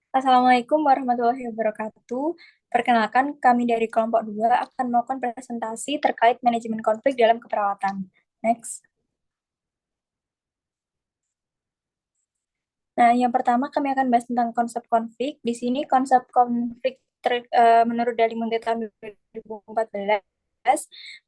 Assalamualaikum warahmatullahi wabarakatuh. Perkenalkan, kami dari kelompok 2 akan melakukan presentasi terkait manajemen konflik dalam keperawatan. Next. Nah, yang pertama kami akan bahas tentang konsep konflik. Di sini konsep konflik menurut Dali Munte tahun 2014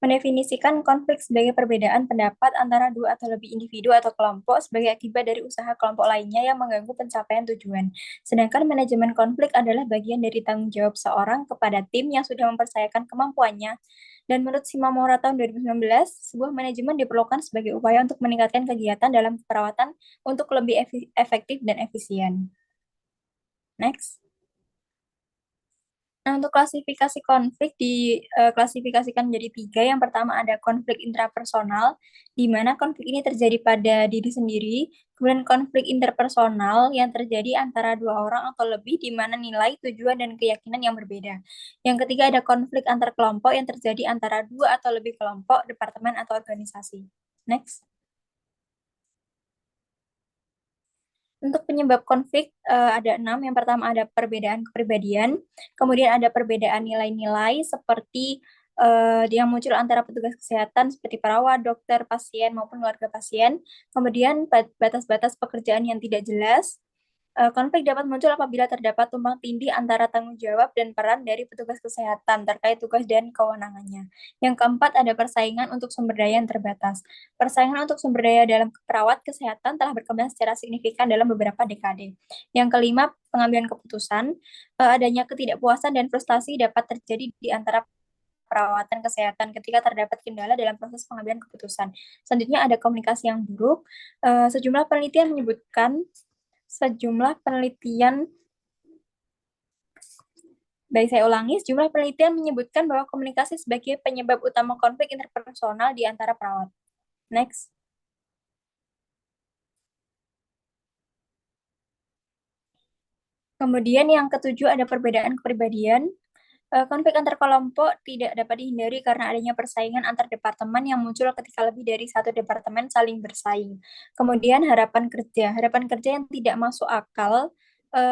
mendefinisikan konflik sebagai perbedaan pendapat antara dua atau lebih individu atau kelompok sebagai akibat dari usaha kelompok lainnya yang mengganggu pencapaian tujuan. Sedangkan manajemen konflik adalah bagian dari tanggung jawab seorang kepada tim yang sudah mempercayakan kemampuannya. Dan menurut Simamora tahun 2019, sebuah manajemen diperlukan sebagai upaya untuk meningkatkan kegiatan dalam perawatan untuk lebih efektif dan efisien. Next. Nah, untuk klasifikasi konflik diklasifikasikan menjadi tiga. Yang pertama ada konflik intrapersonal, di mana konflik ini terjadi pada diri sendiri. Kemudian konflik interpersonal yang terjadi antara dua orang atau lebih, di mana nilai, tujuan, dan keyakinan yang berbeda. Yang ketiga ada konflik antar kelompok yang terjadi antara dua atau lebih kelompok, departemen, atau organisasi. Next. Untuk penyebab konflik ada 6. Yang pertama ada perbedaan kepribadian, kemudian ada perbedaan nilai-nilai seperti yang muncul antara petugas kesehatan seperti perawat, dokter, pasien maupun keluarga pasien. Kemudian batas-batas pekerjaan yang tidak jelas. Konflik dapat muncul apabila terdapat tumpang tindih antara tanggung jawab dan peran dari petugas kesehatan terkait tugas dan kewenangannya. Yang keempat, ada persaingan untuk sumber daya yang terbatas. Persaingan untuk sumber daya dalam perawat kesehatan telah berkembang secara signifikan dalam beberapa dekade. Yang kelima, pengambilan keputusan. Adanya ketidakpuasan dan frustasi dapat terjadi di antara perawatan kesehatan ketika terdapat kendala dalam proses pengambilan keputusan. Selanjutnya ada komunikasi yang buruk. Sejumlah penelitian menyebutkan Sejumlah penelitian, saya ulangi, sejumlah penelitian menyebutkan bahwa komunikasi sebagai penyebab utama konflik interpersonal di antara perawat. Next. Kemudian yang ketujuh ada perbedaan kepribadian. Konflik antar kelompok tidak dapat dihindari karena adanya persaingan antar departemen yang muncul ketika lebih dari satu departemen saling bersaing. Kemudian harapan kerja yang tidak masuk akal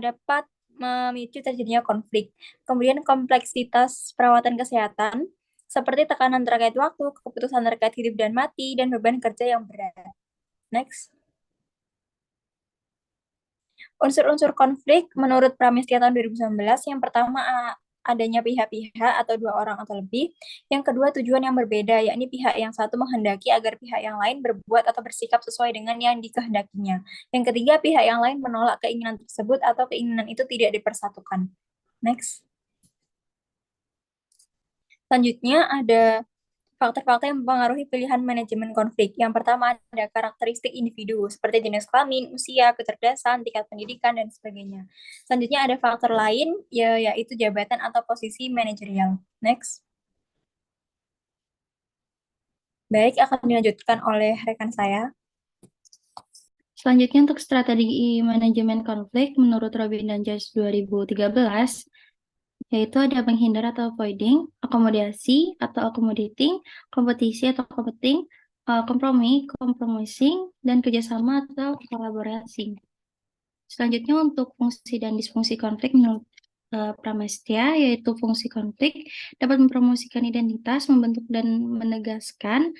dapat memicu terjadinya konflik. Kemudian kompleksitas perawatan kesehatan, seperti tekanan terkait waktu, keputusan terkait hidup dan mati, dan beban kerja yang berat. Next. Unsur-unsur konflik menurut Pramestia tahun 2019, yang pertama adanya pihak-pihak atau dua orang atau lebih. Yang kedua, tujuan yang berbeda, yakni pihak yang satu menghendaki agar pihak yang lain berbuat atau bersikap sesuai dengan yang dikehendakinya. Yang ketiga, pihak yang lain menolak keinginan tersebut atau keinginan itu tidak dipersatukan. Next. Selanjutnya ada faktor-faktor yang mempengaruhi pilihan manajemen konflik. Yang pertama ada karakteristik individu, seperti jenis kelamin, usia, kecerdasan, tingkat pendidikan, dan sebagainya. Selanjutnya ada faktor lain, yaitu jabatan atau posisi manajerial. Next. Baik, akan dilanjutkan oleh rekan saya. Selanjutnya untuk strategi manajemen konflik menurut Robin dan Joyce 2013, yaitu ada menghindar atau avoiding, akomodasi atau accommodating, kompetisi atau competing, kompromi, compromising, dan kerjasama atau kolaborasi. Selanjutnya untuk fungsi dan disfungsi konflik menurut Pramestia, yaitu fungsi konflik dapat mempromosikan identitas, membentuk dan menegaskan,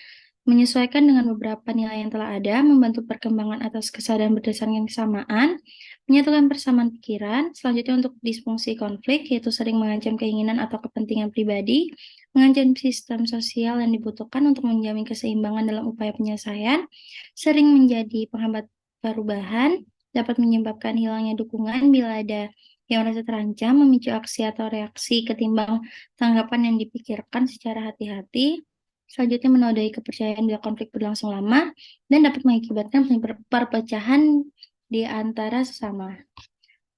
menyesuaikan dengan beberapa nilai yang telah ada, membantu perkembangan atas kesadaran berdasarkan kesamaan, menyatukan persamaan pikiran. Selanjutnya untuk disfungsi konflik, yaitu sering mengancam keinginan atau kepentingan pribadi, mengancam sistem sosial yang dibutuhkan untuk menjamin keseimbangan dalam upaya penyelesaian, sering menjadi penghambat perubahan, dapat menyebabkan hilangnya dukungan bila ada yang merasa terancam, memicu aksi atau reaksi ketimbang tanggapan yang dipikirkan secara hati-hati. Selanjutnya menodai kepercayaan bila konflik berlangsung lama dan dapat mengakibatkan perpecahan di antara sesama.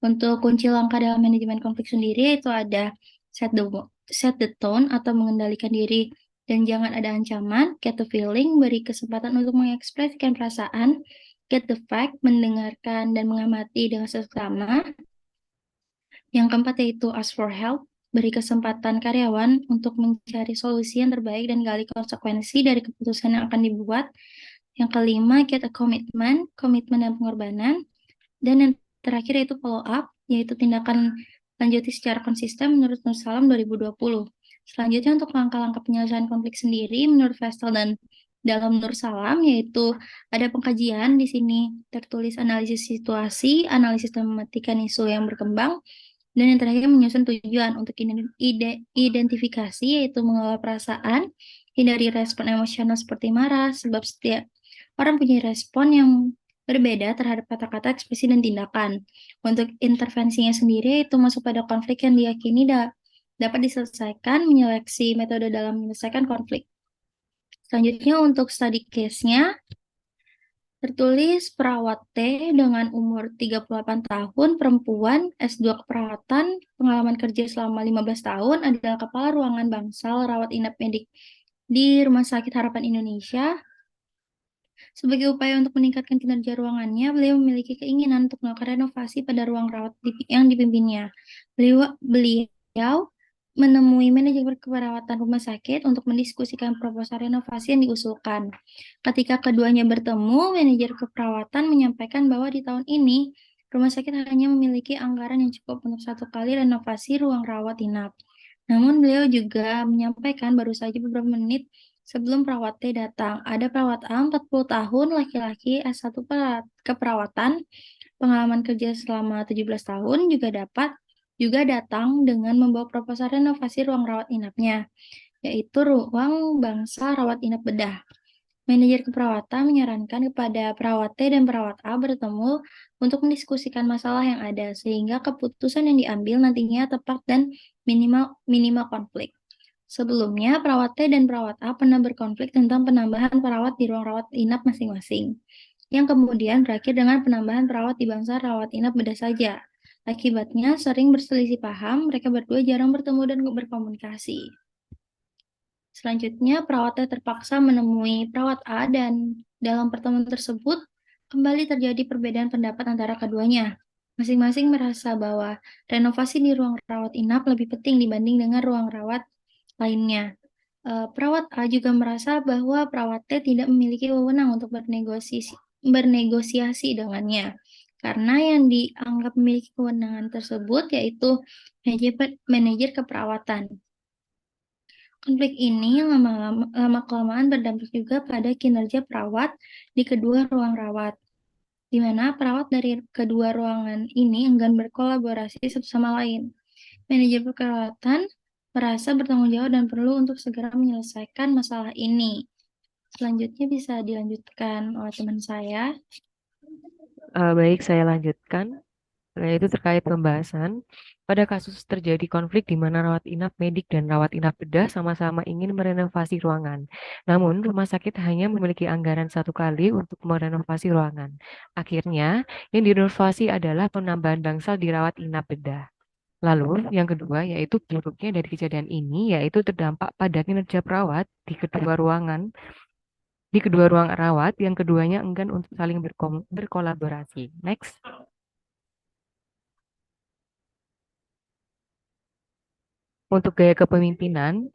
Untuk kunci langkah dalam manajemen konflik sendiri itu ada set the tone atau mengendalikan diri dan jangan ada ancaman, get the feeling, beri kesempatan untuk mengekspresikan perasaan, get the fact, mendengarkan dan mengamati dengan sesama. Yang keempat yaitu ask for help, beri kesempatan karyawan untuk mencari solusi yang terbaik dan gali konsekuensi dari keputusan yang akan dibuat. Yang kelima, get a commitment, komitmen dan pengorbanan. Dan yang terakhir yaitu follow up, yaitu tindakan lanjuti secara konsisten menurut Nur Salam 2020. Selanjutnya untuk langkah-langkah penyelesaian konflik sendiri menurut Vestal dan dalam Nur Salam, yaitu ada pengkajian di sini tertulis analisis situasi, analisis dan memetikan isu yang berkembang, dan yang terakhir menyusun tujuan untuk identifikasi, yaitu mengelola perasaan, hindari respon emosional seperti marah, sebab setiap orang punya respon yang berbeda terhadap kata-kata, ekspresi, dan tindakan. Untuk intervensinya sendiri, itu masuk pada konflik yang diyakini dapat diselesaikan, menyeleksi metode dalam menyelesaikan konflik. Selanjutnya untuk study case-nya, tertulis perawat T dengan umur 38 tahun, perempuan, S2 keperawatan, pengalaman kerja selama 15 tahun, adalah kepala ruangan bangsal rawat inap medik di Rumah Sakit Harapan Indonesia. Sebagai upaya untuk meningkatkan kinerja ruangannya, beliau memiliki keinginan untuk melakukan renovasi pada ruang rawat yang dipimpinnya. Beliau menemui manajemen keperawatan rumah sakit untuk mendiskusikan proposal renovasi yang diusulkan. Ketika keduanya bertemu, manajer keperawatan menyampaikan bahwa di tahun ini, rumah sakit hanya memiliki anggaran yang cukup untuk 1 kali renovasi ruang rawat inap. Namun beliau juga menyampaikan baru saja beberapa menit sebelum perawat T datang. Ada perawat A 40 tahun, laki-laki, S1 keperawatan, pengalaman kerja selama 17 tahun, juga datang dengan membawa proposal renovasi ruang rawat inapnya, yaitu ruang bangsa rawat inap bedah. Manajer keperawatan menyarankan kepada perawat T dan perawat A bertemu untuk mendiskusikan masalah yang ada, sehingga keputusan yang diambil nantinya tepat dan minimal konflik. Sebelumnya, perawat T dan perawat A pernah berkonflik tentang penambahan perawat di ruang rawat inap masing-masing, yang kemudian berakhir dengan penambahan perawat di bangsa rawat inap bedah saja. Akibatnya sering berselisih paham, mereka berdua jarang bertemu dan berkomunikasi. Selanjutnya, perawat T terpaksa menemui perawat A dan dalam pertemuan tersebut kembali terjadi perbedaan pendapat antara keduanya. Masing-masing merasa bahwa renovasi di ruang rawat inap lebih penting dibanding dengan ruang rawat lainnya. Perawat A juga merasa bahwa perawat T tidak memiliki wewenang untuk bernegosiasi dengannya, karena yang dianggap memiliki kewenangan tersebut yaitu manajer keperawatan. Konflik ini lama-kelamaan berdampak juga pada kinerja perawat di kedua ruang rawat, di mana perawat dari kedua ruangan ini enggan berkolaborasi satu sama lain. Manajer perawatan merasa bertanggung jawab dan perlu untuk segera menyelesaikan masalah ini. Selanjutnya bisa dilanjutkan oleh teman saya. Baik, saya lanjutkan. Yaitu terkait pembahasan. Pada kasus terjadi konflik di mana rawat inap medik dan rawat inap bedah sama-sama ingin merenovasi ruangan. Namun, rumah sakit hanya memiliki anggaran 1 kali untuk merenovasi ruangan. Akhirnya, yang direnovasi adalah penambahan bangsal di rawat inap bedah. Lalu, yang kedua yaitu buruknya dari kejadian ini yaitu terdampak pada kinerja perawat di kedua ruang rawat yang keduanya enggan untuk saling berkolaborasi. Next. Untuk gaya kepemimpinan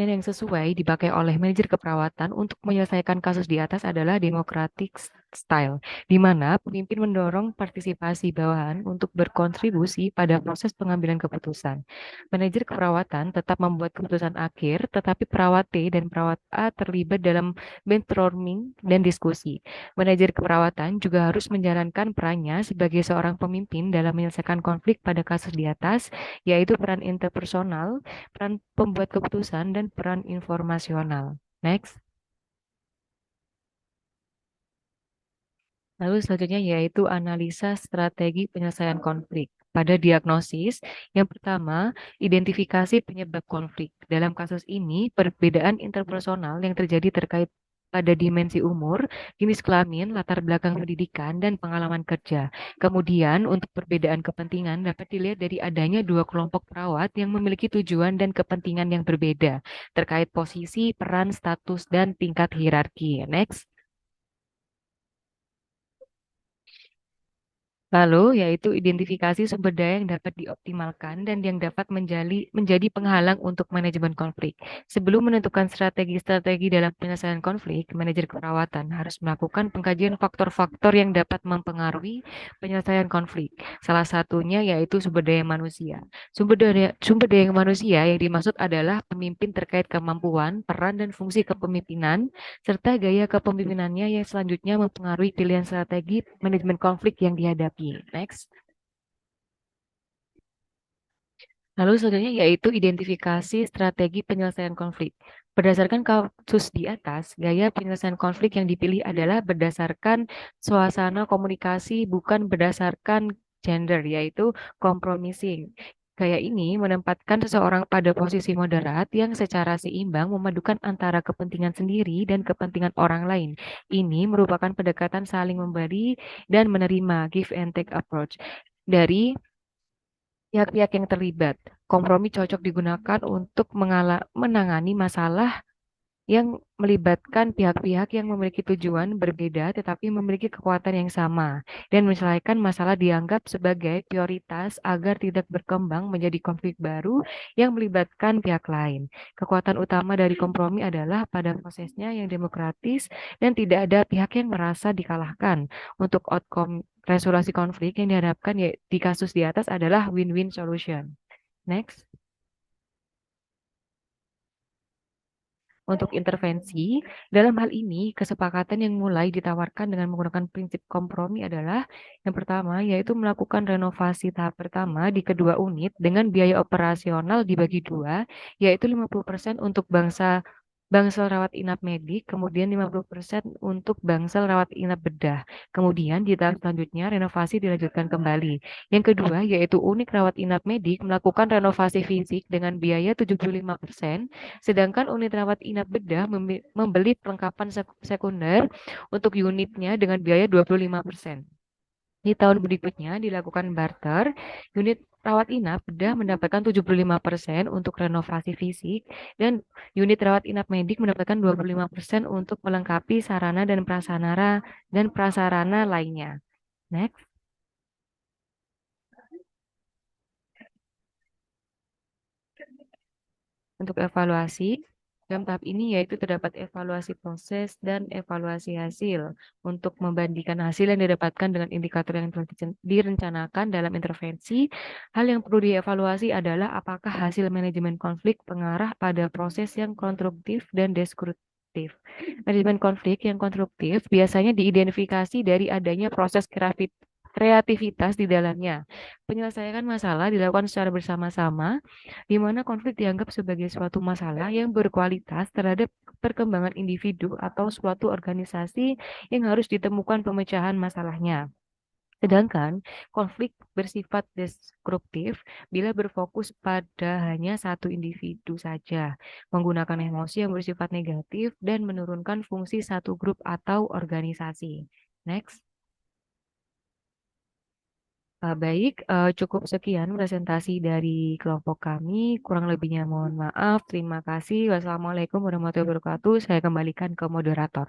yang sesuai dipakai oleh manajer keperawatan untuk menyelesaikan kasus di atas adalah democratic style, di mana pemimpin mendorong partisipasi bawahan untuk berkontribusi pada proses pengambilan keputusan. Manajer keperawatan tetap membuat keputusan akhir, tetapi perawat T dan perawat A terlibat dalam brainstorming dan diskusi. Manajer keperawatan juga harus menjalankan perannya sebagai seorang pemimpin dalam menyelesaikan konflik pada kasus di atas, yaitu peran interpersonal, peran pembuat keputusan, dan peran informasional. Next. Lalu selanjutnya yaitu analisa strategi penyelesaian konflik. Pada diagnosis, yang pertama, identifikasi penyebab konflik. Dalam kasus ini, perbedaan interpersonal yang terjadi terkait pada dimensi umur, jenis kelamin, latar belakang pendidikan, dan pengalaman kerja. Kemudian, untuk perbedaan kepentingan dapat dilihat dari adanya 2 kelompok perawat yang memiliki tujuan dan kepentingan yang berbeda terkait posisi, peran, status, dan tingkat hierarki. Next. Lalu, yaitu identifikasi sumber daya yang dapat dioptimalkan dan yang dapat menjadi penghalang untuk manajemen konflik. Sebelum menentukan strategi-strategi dalam penyelesaian konflik, manajer keperawatan harus melakukan pengkajian faktor-faktor yang dapat mempengaruhi penyelesaian konflik. Salah satunya yaitu sumber daya manusia. Sumber daya manusia yang dimaksud adalah pemimpin terkait kemampuan, peran, dan fungsi kepemimpinan serta gaya kepemimpinannya yang selanjutnya mempengaruhi pilihan strategi manajemen konflik yang dihadapi. Next. Lalu selanjutnya yaitu identifikasi strategi penyelesaian konflik. Berdasarkan kasus di atas, gaya penyelesaian konflik yang dipilih adalah berdasarkan suasana komunikasi, bukan berdasarkan gender, yaitu compromising. Gaya ini menempatkan seseorang pada posisi moderat yang secara seimbang memadukan antara kepentingan sendiri dan kepentingan orang lain. Ini merupakan pendekatan saling memberi dan menerima, give and take approach dari pihak-pihak yang terlibat. Kompromi cocok digunakan untuk menangani masalah yang melibatkan pihak-pihak yang memiliki tujuan berbeda tetapi memiliki kekuatan yang sama dan menyelesaikan masalah dianggap sebagai prioritas agar tidak berkembang menjadi konflik baru yang melibatkan pihak lain. Kekuatan utama dari kompromi adalah pada prosesnya yang demokratis dan tidak ada pihak yang merasa dikalahkan. Untuk outcome resolusi konflik yang diharapkan di kasus di atas adalah win-win solution. Next. Untuk intervensi, dalam hal ini kesepakatan yang mulai ditawarkan dengan menggunakan prinsip kompromi adalah yang pertama, yaitu melakukan renovasi tahap pertama di kedua unit dengan biaya operasional dibagi dua, yaitu 50% untuk bangsal rawat inap medik, kemudian 50% untuk bangsal rawat inap bedah. Kemudian di tahap selanjutnya renovasi dilanjutkan kembali. Yang kedua yaitu unit rawat inap medik melakukan renovasi fisik dengan biaya 75%, sedangkan unit rawat inap bedah membeli perlengkapan sekunder untuk unitnya dengan biaya 25%. Di tahun berikutnya dilakukan barter, unit rawat inap bedah mendapatkan 75% untuk renovasi fisik dan unit rawat inap medik mendapatkan 25% untuk melengkapi sarana dan prasarana lainnya. Next. Untuk evaluasi, dalam tahap ini yaitu terdapat evaluasi proses dan evaluasi hasil untuk membandingkan hasil yang didapatkan dengan indikator yang telah direncanakan dalam intervensi. Hal yang perlu dievaluasi adalah apakah hasil manajemen konflik mengarah pada proses yang konstruktif dan destruktif. Manajemen konflik yang konstruktif biasanya diidentifikasi dari adanya proses kreativitas di dalamnya. Penyelesaian masalah dilakukan secara bersama-sama, di mana konflik dianggap sebagai suatu masalah yang berkualitas terhadap perkembangan individu atau suatu organisasi yang harus ditemukan pemecahan masalahnya. Sedangkan konflik bersifat destruktif bila berfokus pada hanya satu individu saja, menggunakan emosi yang bersifat negatif dan menurunkan fungsi satu grup atau organisasi. Next. Baik, cukup sekian presentasi dari kelompok kami. Kurang lebihnya mohon maaf. Terima kasih. Wassalamualaikum warahmatullahi wabarakatuh. Saya kembalikan ke moderator.